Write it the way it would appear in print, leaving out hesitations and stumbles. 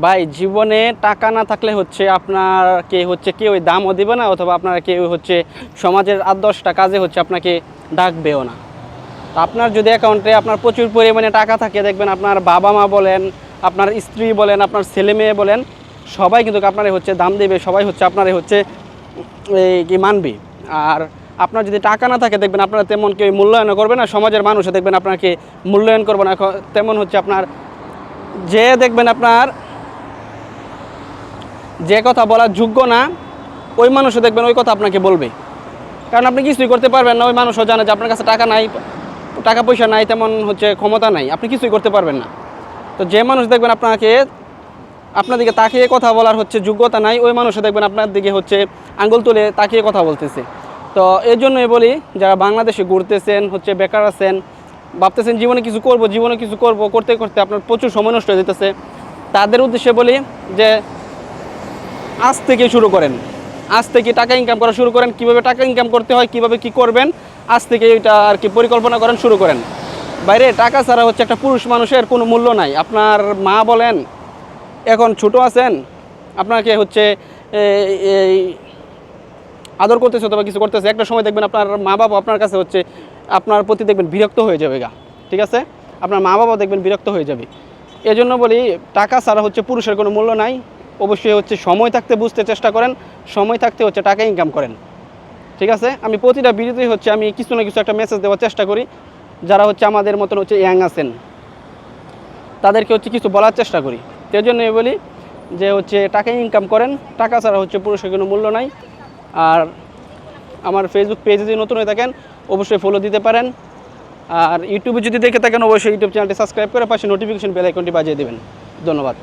ভাই জীবনে টাকা না থাকলে হচ্ছে আপনাকে হচ্ছে কেউ দামও দিবে না, অথবা আপনারা কেউ হচ্ছে সমাজের ৮-১০টা কাজে হচ্ছে আপনাকে ডাকবেও না। তো আপনার যদি অ্যাকাউন্টে আপনার প্রচুর পরিমাণে টাকা থাকে, দেখবেন আপনার বাবা মা বলেন, আপনার স্ত্রী বলেন, আপনার ছেলে মেয়ে বলেন, সবাই কিন্তু আপনারে হচ্ছে দাম দেবে, সবাই হচ্ছে আপনারে হচ্ছে এই কি মানবে। আর আপনার যদি টাকা না থাকে, দেখবেন আপনারা তেমন কেউ মূল্যায়ন করবে না, সমাজের মানুষও দেখবেন আপনাকে মূল্যায়ন করবে না। তেমন হচ্ছে আপনার যে দেখবেন আপনার যে কথা বলার যোগ্য না, ওই মানুষও দেখবেন ওই কথা আপনাকে বলবে, কারণ আপনি কিছুই করতে পারবেন না। ওই মানুষও জানে যে আপনার কাছে টাকা নাই, টাকা পয়সা নাই, তেমন হচ্ছে ক্ষমতা নাই, আপনি কিছুই করতে পারবেন না। তো যে মানুষ দেখবেন আপনার দিকে তাকিয়ে কথা বলার হচ্ছে যোগ্যতা নাই, ওই মানুষও দেখবেন আপনার দিকে হচ্ছে আঙ্গুল তুলে তাকিয়ে কথা বলতেছে। তো এই জন্যই বলি, যারা বাংলাদেশে ঘুরতেছেন, হচ্ছে বেকার আছেন, ভাবতেছেন জীবনে কিছু করব, করতে করতে আপনার প্রচুর সময় নষ্ট হয়ে যেতেছে, তাদের উদ্দেশ্যে বলি যে আজ থেকে শুরু করেন, আজ থেকে টাকা ইনকাম করা শুরু করেন। কীভাবে টাকা ইনকাম করতে হয়, কীভাবে কী করবেন, আজ থেকে এটা আর কি পরিকল্পনা করেন, শুরু করেন। বাইরে টাকা ছাড়া হচ্ছে একটা পুরুষ মানুষের কোনো মূল্য নাই। আপনার মা বলেন, এখন ছোট আছেন, আপনাকে হচ্ছে এই আদর করতেছে অথবা কিছু করতেছে, একটা সময় দেখবেন আপনার মা বাবা আপনার কাছে হচ্ছে আপনার প্রতি দেখবেন বিরক্ত হয়ে যাবে গা, ঠিক আছে? আপনার মা বাবা দেখবেন বিরক্ত হয়ে যাবে। এজন্য বলি, টাকা ছাড়া হচ্ছে পুরুষের কোনো মূল্য নাই। অবশ্যই হচ্ছে সময় থাকতে বুঝতে চেষ্টা করেন, সময় থাকতে হচ্ছে টাকা ইনকাম করেন, ঠিক আছে? আমি প্রতিটা ভিডিওতেই হচ্ছে আমি কিছু না কিছু একটা মেসেজ দেওয়ার চেষ্টা করি। যারা হচ্ছে আমাদের মতন হচ্ছে ইয়াং আছেন, তাদেরকে হচ্ছে কিছু বলার চেষ্টা করি। সেই জন্য বলি যে হচ্ছে টাকা ইনকাম করেন, টাকা ছাড়া হচ্ছে পুরুষের কোনো মূল্য নাই। আর আমার ফেসবুক পেজে যদি নতুন হয়ে থাকেন, অবশ্যই ফলো দিতে পারেন। আর ইউটিউবে যদি দেখে থাকেন, অবশ্যই ইউটিউব চ্যানেলটি সাবস্ক্রাইব করে পাশে নোটিফিকেশন বেল আইকনটি বাজিয়ে দেবেন। ধন্যবাদ।